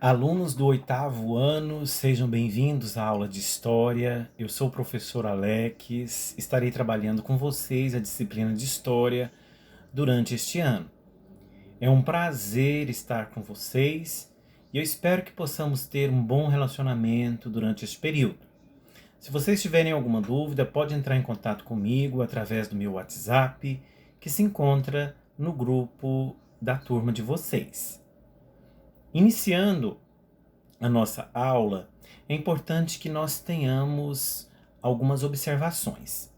Alunos do oitavo ano, sejam bem-vindos à aula de História. Eu sou o professor Alex, estarei trabalhando com vocês a disciplina de História durante este ano. É um prazer estar com vocês e eu espero que possamos ter um bom relacionamento durante este período. Se vocês tiverem alguma dúvida, pode entrar em contato comigo através do meu WhatsApp, que se encontra no grupo da turma de vocês. Iniciando a nossa aula, é importante que nós tenhamos algumas observações.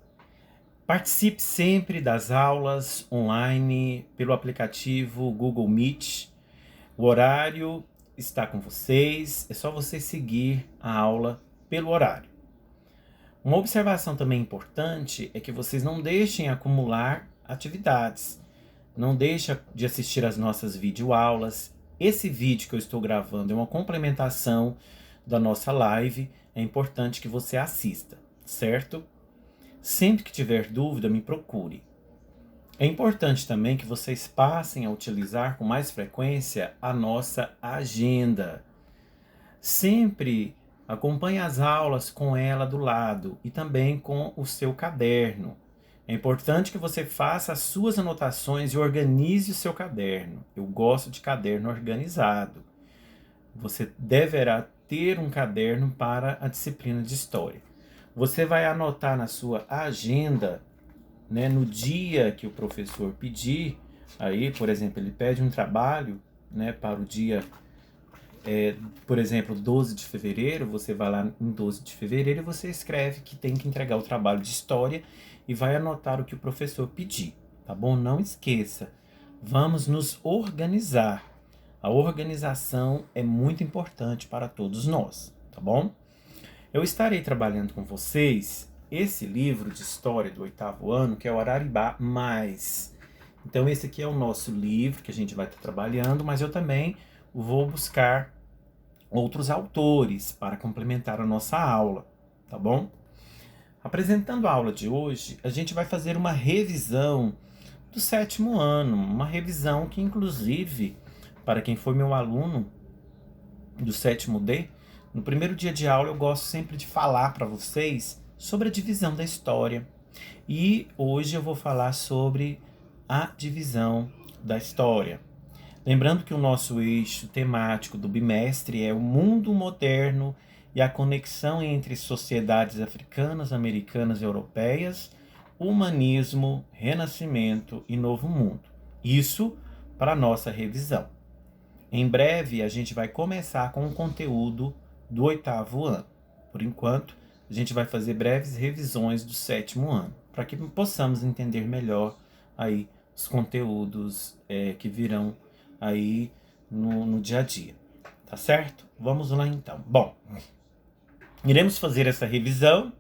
Participe sempre das aulas online pelo aplicativo Google Meet. O horário está com vocês, é só você seguir a aula pelo horário. Uma observação também importante é que vocês não deixem acumular atividades. Não deixem de assistir às nossas videoaulas. Esse vídeo que eu estou gravando é uma complementação da nossa live. É importante que você assista, certo? Sempre que tiver dúvida, me procure. É importante também que vocês passem a utilizar com mais frequência a nossa agenda. Sempre acompanhe as aulas com ela do lado e também com o seu caderno. É importante que você faça as suas anotações e organize o seu caderno. Eu gosto de caderno organizado. Você deverá ter um caderno para a disciplina de História. Você vai anotar na sua agenda, no dia que o professor pedir. Aí, por exemplo, ele pede um trabalho, para o dia, por exemplo, 12 de fevereiro, você vai lá em 12 de fevereiro e você escreve que tem que entregar o trabalho de História e vai anotar o que o professor pedir, tá bom? Não esqueça, vamos nos organizar. A organização é muito importante para todos nós, tá bom? Eu estarei trabalhando com vocês esse livro de História do oitavo ano, que é o Araribá Mais. Então esse aqui é o nosso livro que a gente vai estar trabalhando, mas eu também vou buscar outros autores para complementar a nossa aula, tá bom? Apresentando a aula de hoje, a gente vai fazer uma revisão do sétimo ano, uma revisão que, inclusive, para quem foi meu aluno do sétimo D, no primeiro dia de aula eu gosto sempre de falar para vocês sobre a divisão da história. E hoje eu vou falar sobre a divisão da história. Lembrando que o nosso eixo temático do bimestre é o mundo moderno e a conexão entre sociedades africanas, americanas e europeias, humanismo, renascimento e novo mundo. Isso para a nossa revisão. Em breve a gente vai começar com o conteúdo do oitavo ano. Por enquanto, a gente vai fazer breves revisões do sétimo ano, para que possamos entender melhor aí os conteúdos que virão aí no dia a dia, tá certo? Vamos lá então. Bom, iremos fazer essa revisão,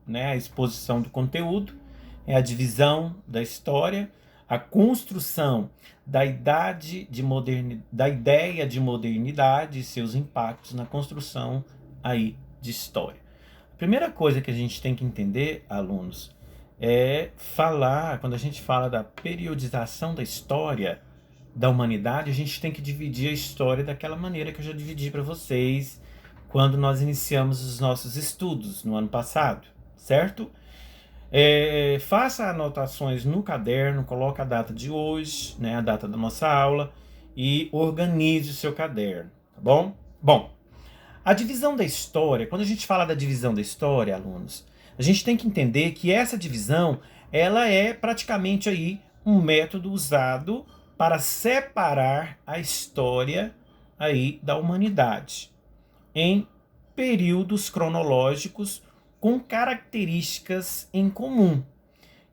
a exposição do conteúdo, a divisão da história, a construção da ideia de modernidade e seus impactos na construção aí de história. A primeira coisa que a gente tem que entender, alunos, é falar, quando a gente fala da periodização da história da humanidade, a gente tem que dividir a história daquela maneira que eu já dividi para vocês quando nós iniciamos os nossos estudos no ano passado, certo? Faça anotações no caderno, coloque a data de hoje, a data da nossa aula, e organize o seu caderno, tá bom? Bom, a divisão da história, quando a gente fala da divisão da história, alunos, a gente tem que entender que essa divisão, ela é praticamente aí um método usado para separar a história aí da humanidade em períodos cronológicos com características em comum.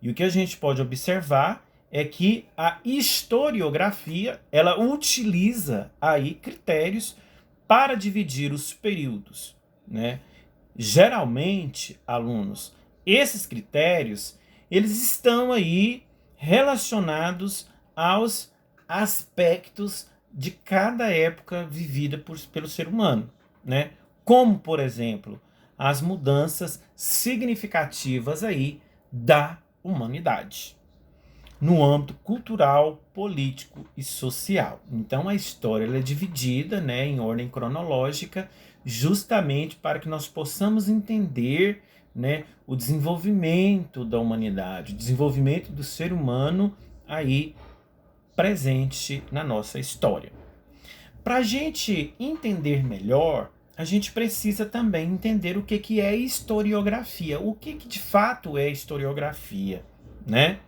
E o que a gente pode observar é que a historiografia, ela utiliza aí critérios para dividir os períodos, Geralmente, alunos, esses critérios, eles estão aí relacionados aos aspectos de cada época vivida pelo ser humano, Como, por exemplo, as mudanças significativas aí da humanidade. no âmbito cultural, político e social. Então a história ela é dividida, né, em ordem cronológica, justamente para que nós possamos entender, né, o desenvolvimento da humanidade, o desenvolvimento do ser humano aí presente na nossa história. Para a gente entender melhor, a gente precisa também entender o que é historiografia, o que de fato é historiografia, né?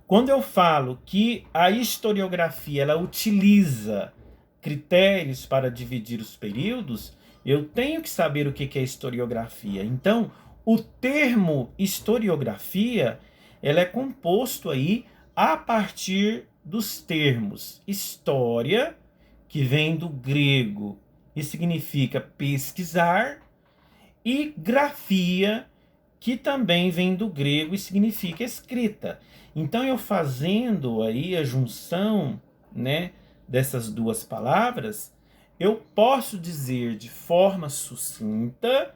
Quando eu falo que a historiografia ela utiliza critérios para dividir os períodos, eu tenho que saber o que é historiografia. Então, o termo historiografia ela é composto aí a partir dos termos história, que vem do grego e significa pesquisar, e grafia, que também vem do grego e significa escrita. Então, eu fazendo aí a junção, né, dessas duas palavras, eu posso dizer de forma sucinta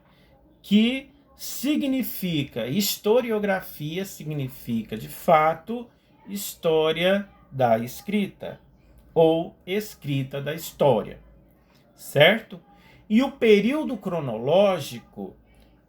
que significa, historiografia significa, de fato, história da escrita ou escrita da história, certo? E o período cronológico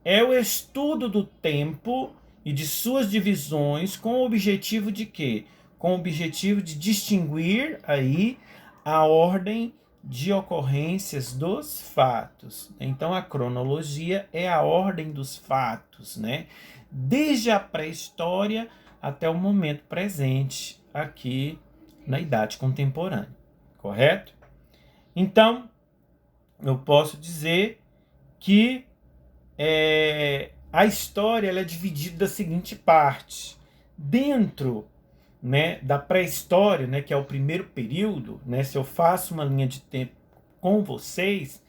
é o estudo do tempo e de suas divisões com o objetivo de quê? Com o objetivo de distinguir aí a ordem de ocorrências dos fatos. Então a cronologia é a ordem dos fatos, né? Desde a pré-história até o momento presente aqui na idade contemporânea, correto? Então, eu posso dizer que a história ela é dividida da seguinte parte. Dentro, né, da pré-história, né, que é o primeiro período, né, se eu faço uma linha de tempo com vocês,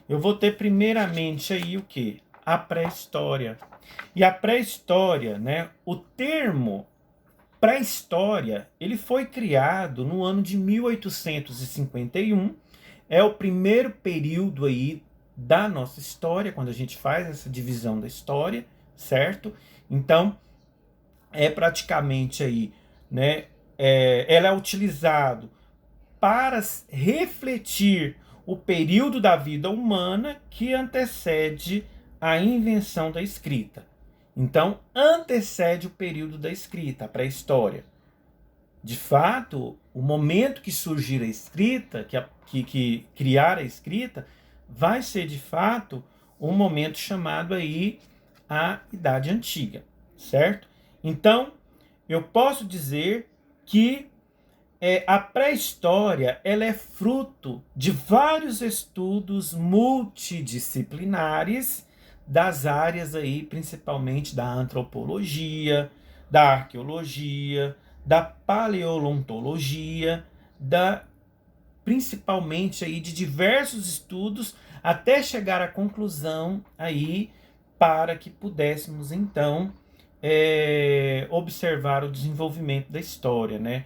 eu vou ter primeiramente aí o quê? A pré-história. E a pré-história, né, o termo pré-história, ele foi criado no ano de 1851, é o primeiro período aí da nossa história, quando a gente faz essa divisão da história, certo? Então, é praticamente aí, né, ela é utilizado para refletir o período da vida humana que antecede a invenção da escrita. Então, antecede o período da escrita, a pré-história. De fato, o momento que surgir a escrita, que criar a escrita, vai ser de fato um momento chamado aí a Idade Antiga, certo? Então, eu posso dizer que a pré-história ela é fruto de vários estudos multidisciplinares das áreas aí, principalmente da antropologia, da arqueologia, da paleontologia, principalmente aí de diversos estudos até chegar à conclusão aí para que pudéssemos então observar o desenvolvimento da história, né?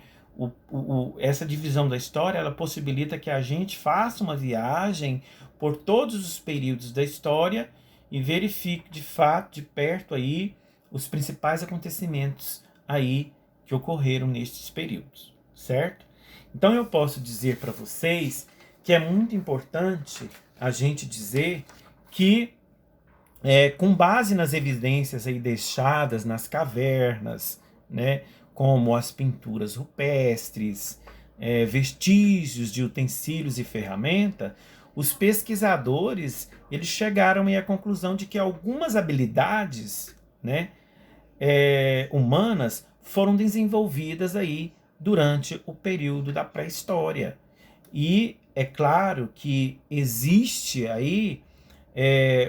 Essa divisão da história ela possibilita que a gente faça uma viagem por todos os períodos da história e verifique de fato, de perto aí, os principais acontecimentos aí que ocorreram nestes períodos, certo? Então eu posso dizer para vocês que é muito importante a gente dizer que com base nas evidências aí deixadas nas cavernas, né, como as pinturas rupestres, vestígios de utensílios e ferramenta, os pesquisadores eles chegaram à conclusão de que algumas habilidades, né, humanas foram desenvolvidas aí durante o período da pré-história. E é claro que existe aí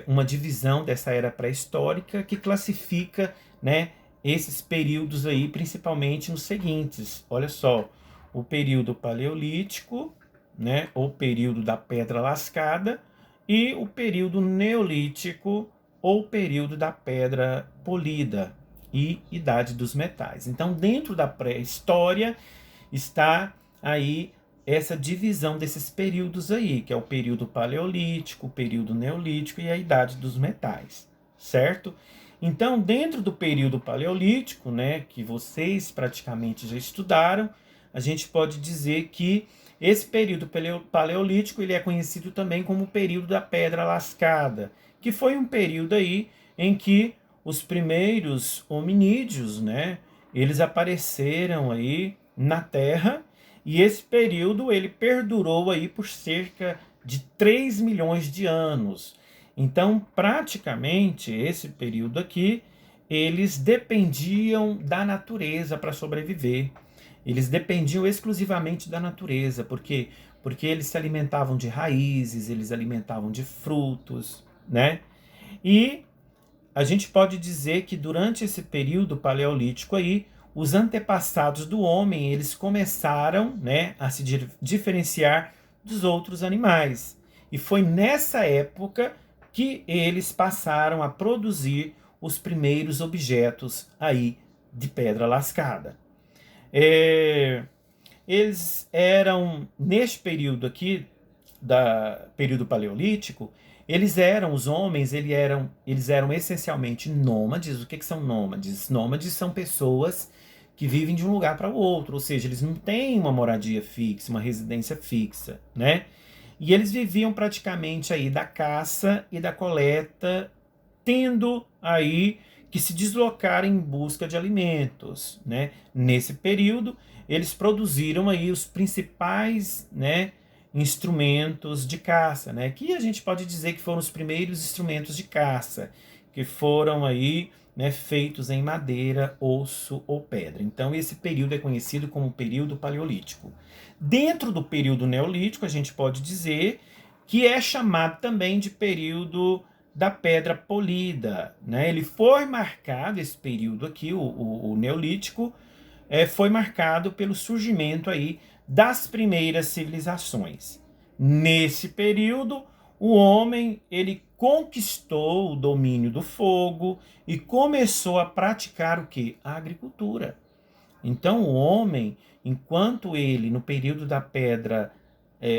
uma divisão dessa era pré-histórica que classifica, né, esses períodos aí, principalmente nos seguintes. Olha só, o período paleolítico, né, ou período da pedra lascada, e o período neolítico, ou período da pedra polida, e idade dos metais. Então, dentro da pré-história está aí essa divisão desses períodos aí, que é o período paleolítico, o período neolítico e a idade dos metais, certo? Então, dentro do período paleolítico, né, que vocês praticamente já estudaram, a gente pode dizer que esse período paleolítico ele é conhecido também como o período da Pedra Lascada, que foi um período aí em que os primeiros hominídeos, né, eles apareceram aí na Terra, e esse período ele perdurou aí por cerca de 3 milhões de anos. Então, praticamente, esse período aqui, eles dependiam da natureza para sobreviver. Eles dependiam exclusivamente da natureza, porque eles se alimentavam de raízes, eles alimentavam de frutos, né? E a gente pode dizer que durante esse período paleolítico aí, os antepassados do homem, eles começaram, né, a se diferenciar dos outros animais. E foi nessa época que eles passaram a produzir os primeiros objetos aí de pedra lascada. É, eles eram, neste período aqui, da período paleolítico, os homens, eles eram essencialmente nômades. O que são nômades? Nômades são pessoas que vivem de um lugar para o outro, ou seja, eles não têm uma moradia fixa, uma residência fixa, né? E eles viviam praticamente aí da caça e da coleta, tendo aí que se deslocar em busca de alimentos, né? Nesse período, eles produziram aí os principais, né, instrumentos de caça, né? Que a gente pode dizer que foram os primeiros instrumentos de caça, que foram aí, né, feitos em madeira, osso ou pedra. Então esse período é conhecido como período paleolítico. Dentro do período neolítico, a gente pode dizer que é chamado também de período da pedra polida, né? Ele foi marcado, esse período aqui, o neolítico, foi marcado pelo surgimento aí das primeiras civilizações. Nesse período, o homem ele conquistou o domínio do fogo e começou a praticar o que? A agricultura. Então o homem, enquanto ele, no período da pedra,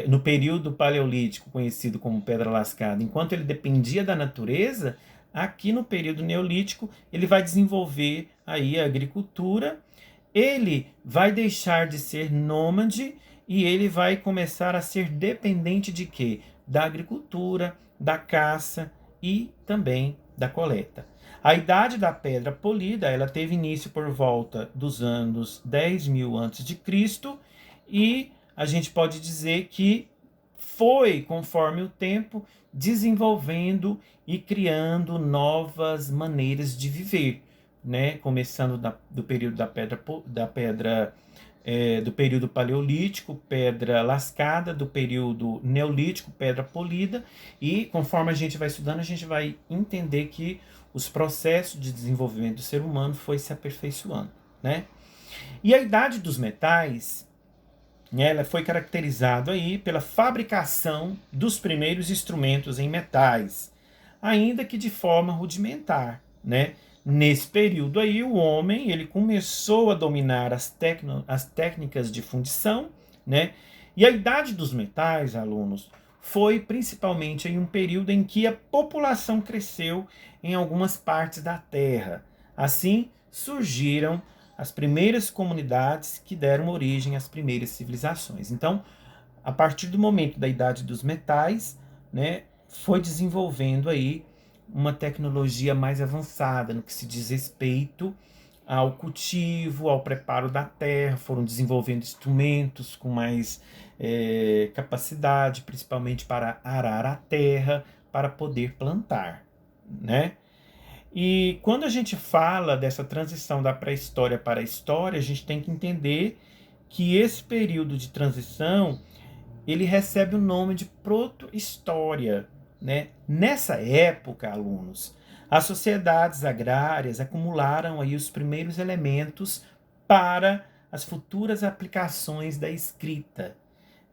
no período paleolítico, conhecido como pedra lascada, enquanto ele dependia da natureza, aqui no período neolítico, ele vai desenvolver aí a agricultura, ele vai deixar de ser nômade e ele vai começar a ser dependente de quê? Da agricultura, da caça e também da coleta. A idade da pedra polida, ela teve início por volta dos anos 10.000 a.C. e a gente pode dizer que foi, conforme o tempo, desenvolvendo e criando novas maneiras de viver, né? Começando do período do período paleolítico, pedra lascada, do período neolítico, pedra polida, e conforme a gente vai estudando, a gente vai entender que os processos de desenvolvimento do ser humano foi se aperfeiçoando, né? E a idade dos metais, né, ela foi caracterizada aí pela fabricação dos primeiros instrumentos em metais, ainda que de forma rudimentar, né? Nesse período aí, o homem ele começou a dominar as técnicas de fundição, né? E a idade dos metais, alunos, foi principalmente em um período em que a população cresceu em algumas partes da Terra. Assim, surgiram as primeiras comunidades que deram origem às primeiras civilizações. Então, a partir do momento da idade dos metais, né, foi desenvolvendo aí uma tecnologia mais avançada no que se diz respeito ao cultivo, ao preparo da terra, foram desenvolvendo instrumentos com mais capacidade, principalmente para arar a terra, para poder plantar, né? E quando a gente fala dessa transição da pré-história para a história, a gente tem que entender que esse período de transição ele recebe o nome de proto-história, né? Nessa época, alunos, as sociedades agrárias acumularam aí os primeiros elementos para as futuras aplicações da escrita.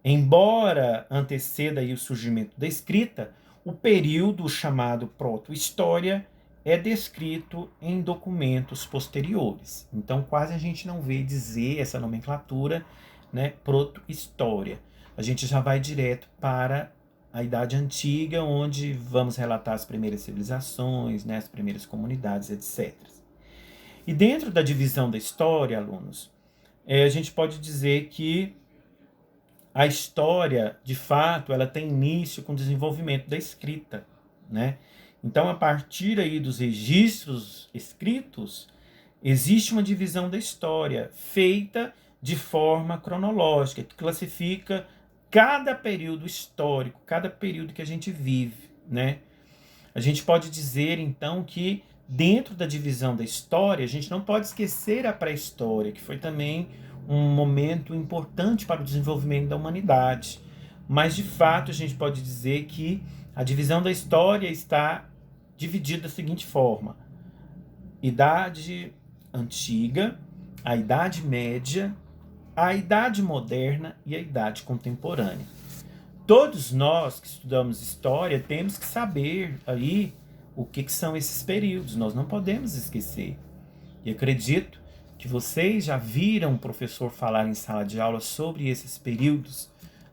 Embora anteceda aí o surgimento da escrita, o período chamado proto-história é descrito em documentos posteriores. Então, quase a gente não vê dizer essa nomenclatura, né, proto-história. A gente já vai direto para a Idade Antiga, onde vamos relatar as primeiras civilizações, né, as primeiras comunidades, etc. E dentro da divisão da história, alunos, a gente pode dizer que a história, de fato, ela tem início com o desenvolvimento da escrita, né? Então, a partir aí dos registros escritos, existe uma divisão da história feita de forma cronológica, que classifica cada período histórico, cada período que a gente vive, né? A gente pode dizer, então, que dentro da divisão da história, a gente não pode esquecer a pré-história, que foi também um momento importante para o desenvolvimento da humanidade. Mas, de fato, a gente pode dizer que a divisão da história está dividida da seguinte forma: Idade Antiga, a Idade Média, a Idade Moderna e a Idade Contemporânea. Todos nós que estudamos história temos que saber aí o que são esses períodos, nós não podemos esquecer. E acredito que vocês já viram o professor falar em sala de aula sobre esses períodos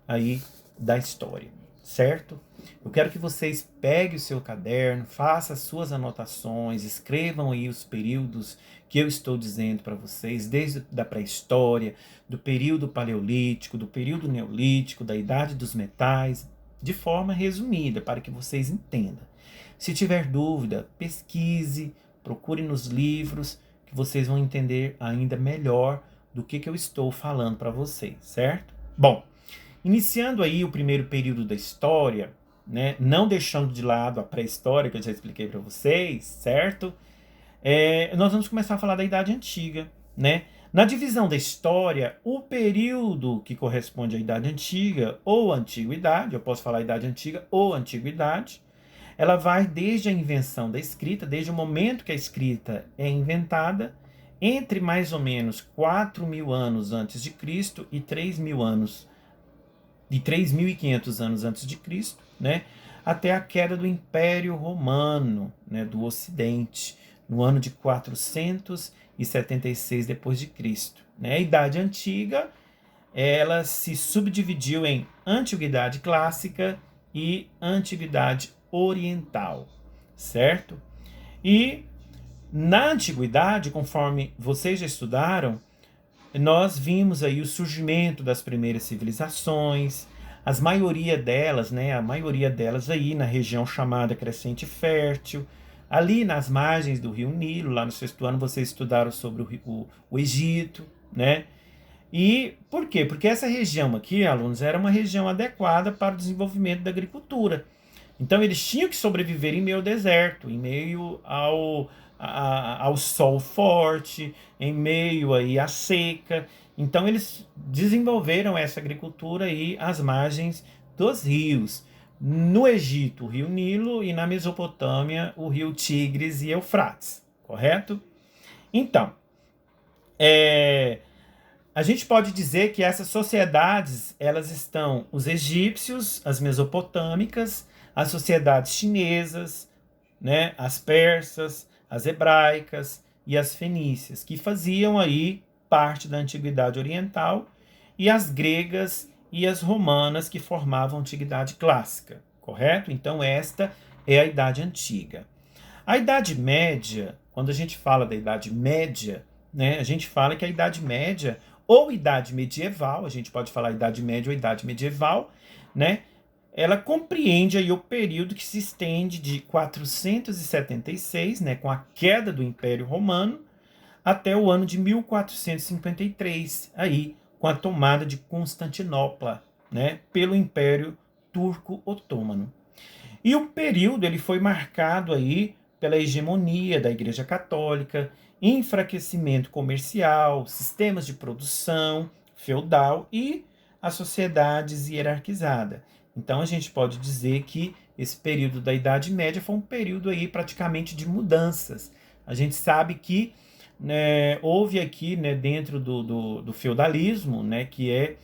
aí da história, certo? Eu quero que vocês peguem o seu caderno, façam as suas anotações, escrevam aí os períodos que eu estou dizendo para vocês, desde a pré-história, do período paleolítico, do período neolítico, da idade dos metais, de forma resumida, para que vocês entendam. Se tiver dúvida, pesquise, procure nos livros, que vocês vão entender ainda melhor do que eu estou falando para vocês, certo? Bom, iniciando aí o primeiro período da história, né, não deixando de lado a pré-história que eu já expliquei para vocês, certo? Nós vamos começar a falar da Idade Antiga, né? Na divisão da história, o período que corresponde à Idade Antiga ou Antiguidade, eu posso falar Idade Antiga ou Antiguidade, ela vai desde a invenção da escrita, desde o momento que a escrita é inventada, entre mais ou menos 4.000 anos antes de Cristo e 3.000 anos, de 3.500 anos antes de Cristo, né, até a queda do Império Romano, né, do Ocidente, no ano de 476 depois de Cristo. Né? A Idade Antiga, ela se subdividiu em Antiguidade Clássica e Antiguidade Oriental, certo? E na Antiguidade, conforme vocês já estudaram, nós vimos aí o surgimento das primeiras civilizações, a maioria delas aí na região chamada Crescente Fértil, ali nas margens do Rio Nilo. Lá no sexto ano vocês estudaram sobre o Egito, né? E por quê? Porque essa região aqui, alunos, era uma região adequada para o desenvolvimento da agricultura. Então eles tinham que sobreviver em meio ao deserto, em meio ao sol forte, em meio aí à seca. Então eles desenvolveram essa agricultura aí às margens dos rios. No Egito, o rio Nilo, e na Mesopotâmia, o rio Tigres e Eufrates, correto? Então, a gente pode dizer que essas sociedades, elas estão os egípcios, as mesopotâmicas, as sociedades chinesas, né, as persas, as hebraicas e as fenícias, que faziam aí parte da Antiguidade Oriental, e as gregas e as romanas, que formavam a Antiguidade Clássica, correto? Então esta é a Idade Antiga. A Idade Média, quando a gente fala da Idade Média, né, a gente fala que a Idade Média, ou Idade Medieval, a gente pode falar Idade Média ou Idade Medieval, né, ela compreende aí o período que se estende de 476, né, com a queda do Império Romano, até o ano de 1453, aí, com a tomada de Constantinopla, né, pelo Império Turco-Otomano. E o período ele foi marcado aí pela hegemonia da Igreja Católica, enfraquecimento comercial, sistemas de produção feudal e a sociedades hierarquizada. Então a gente pode dizer que esse período da Idade Média foi um período aí praticamente de mudanças. A gente sabe que, né, houve aqui, né, dentro do feudalismo, né, que é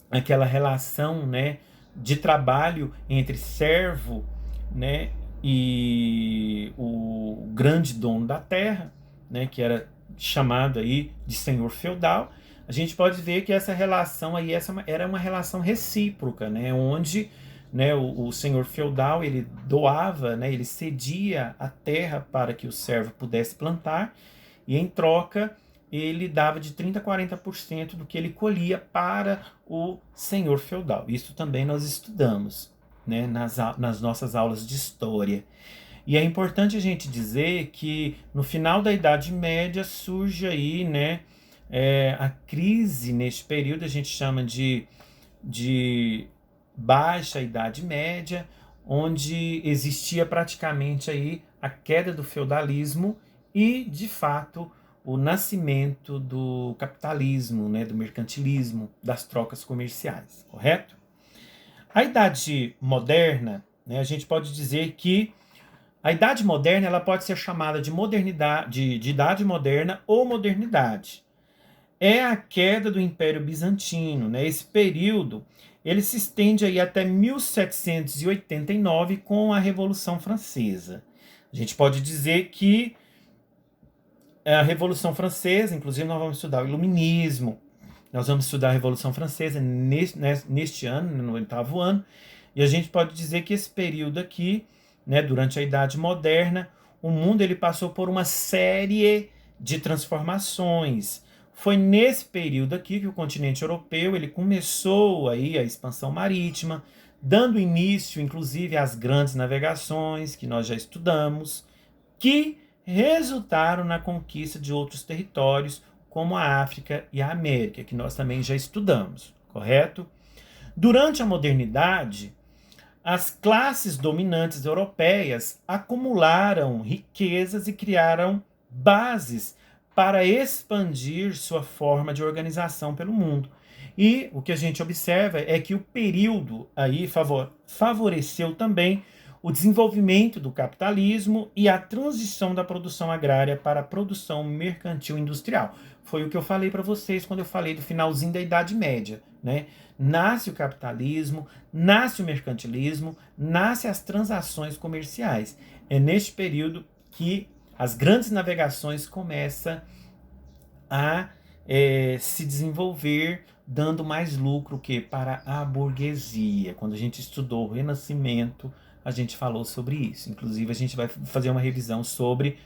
aquela relação, né, de trabalho entre servo, né, e o grande dono da terra, né, que era chamado aí de senhor feudal. A gente pode ver que essa relação aí era uma relação recíproca, né, onde né, o senhor feudal, ele doava, né, ele cedia a terra para que o servo pudesse plantar, e em troca ele dava de 30% a 40% do que ele colhia para o senhor feudal. Isso também nós estudamos, né, nas nossas aulas de história. E é importante a gente dizer que no final da Idade Média surge aí, né, a crise neste período, a gente chama de Baixa Idade Média, onde existia praticamente aí a queda do feudalismo e, de fato, o nascimento do capitalismo, né, do mercantilismo, das trocas comerciais, correto? A Idade Moderna, né, a gente pode dizer que a Idade Moderna ela pode ser chamada de modernidade, de Idade Moderna ou modernidade. É a queda do Império Bizantino, né? Esse período ele se estende aí até 1789 com a Revolução Francesa. A gente pode dizer que a Revolução Francesa, inclusive nós vamos estudar o Iluminismo, nós vamos estudar a Revolução Francesa neste ano, no 8º ano, e a gente pode dizer que esse período aqui, né, durante a Idade Moderna, o mundo ele passou por uma série de transformações. Foi nesse período aqui que o continente europeu ele começou aí a expansão marítima, dando início, inclusive, às grandes navegações que nós já estudamos, que resultaram na conquista de outros territórios, como a África e a América, que nós também já estudamos, correto? Durante a modernidade, as classes dominantes europeias acumularam riquezas e criaram bases para expandir sua forma de organização pelo mundo. E o que a gente observa é que o período aí favoreceu também o desenvolvimento do capitalismo e a transição da produção agrária para a produção mercantil industrial. Foi o que eu falei para vocês quando eu falei do finalzinho da Idade Média, né? Nasce o capitalismo, nasce o mercantilismo, nasce as transações comerciais. É neste período que as grandes navegações começam a se desenvolver, dando mais lucro que para a burguesia. Quando a gente estudou o Renascimento, a gente falou sobre isso. Inclusive, a gente vai fazer uma revisão sobre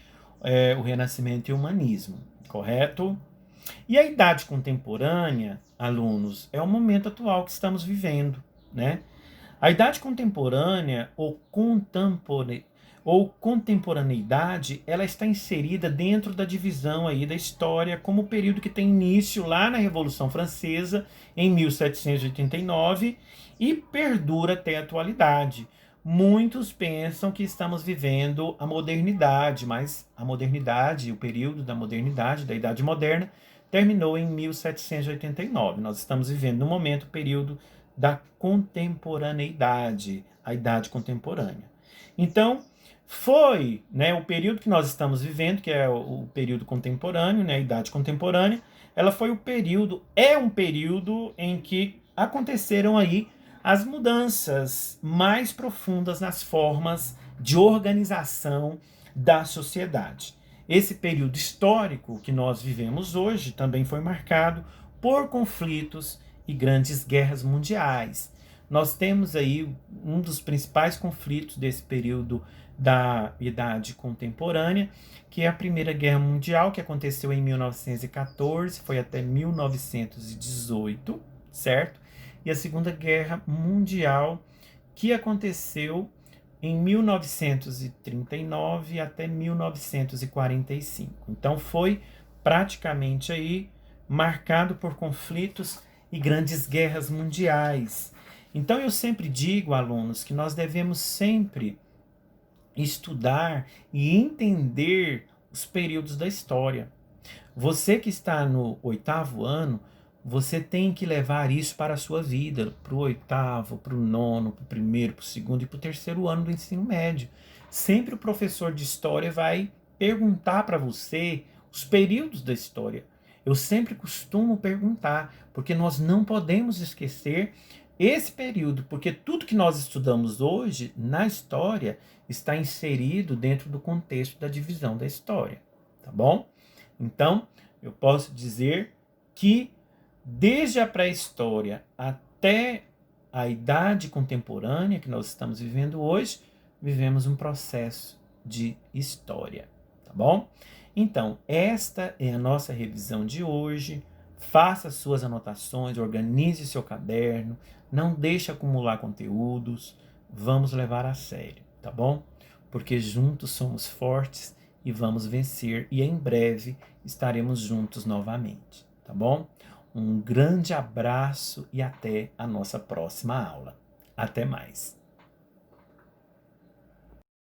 o Renascimento e o humanismo, correto? E a idade contemporânea, alunos, é o momento atual que estamos vivendo, né? A idade contemporânea ou contemporaneidade, ela está inserida dentro da divisão aí da história como o período que tem início lá na Revolução Francesa, em 1789, e perdura até a atualidade. Muitos pensam que estamos vivendo a modernidade, mas a modernidade, o período da modernidade, da Idade Moderna, terminou em 1789. Nós estamos vivendo no momento o período da contemporaneidade, a Idade Contemporânea. Então, foi, né, o período que nós estamos vivendo, que é o período contemporâneo, né, a Idade Contemporânea, ela foi é um período em que aconteceram aí as mudanças mais profundas nas formas de organização da sociedade. Esse período histórico que nós vivemos hoje também foi marcado por conflitos e grandes guerras mundiais. Nós temos aí um dos principais conflitos desse período da Idade Contemporânea, que é a Primeira Guerra Mundial, que aconteceu em 1914, foi até 1918, certo? E a Segunda Guerra Mundial, que aconteceu em 1939 até 1945. Então foi praticamente aí marcado por conflitos e grandes guerras mundiais. Então eu sempre digo, alunos, que nós devemos sempre estudar e entender os períodos da história. Você que está no 8º ano, você tem que levar isso para a sua vida, para o 8º, para o 9º, para o 1º, para o 2º e para o 3º ano do ensino médio. Sempre o professor de história vai perguntar para você os períodos da história. Eu sempre costumo perguntar, porque nós não podemos esquecer esse período, porque tudo que nós estudamos hoje na história está inserido dentro do contexto da divisão da história, tá bom? Então, eu posso dizer que desde a pré-história até a idade contemporânea que nós estamos vivendo hoje, vivemos um processo de história, tá bom? Então, esta é a nossa revisão de hoje. Faça suas anotações, organize seu caderno, não deixe acumular conteúdos, vamos levar a sério, tá bom? Porque juntos somos fortes e vamos vencer, e em breve estaremos juntos novamente, tá bom? Um grande abraço e até a nossa próxima aula. Até mais!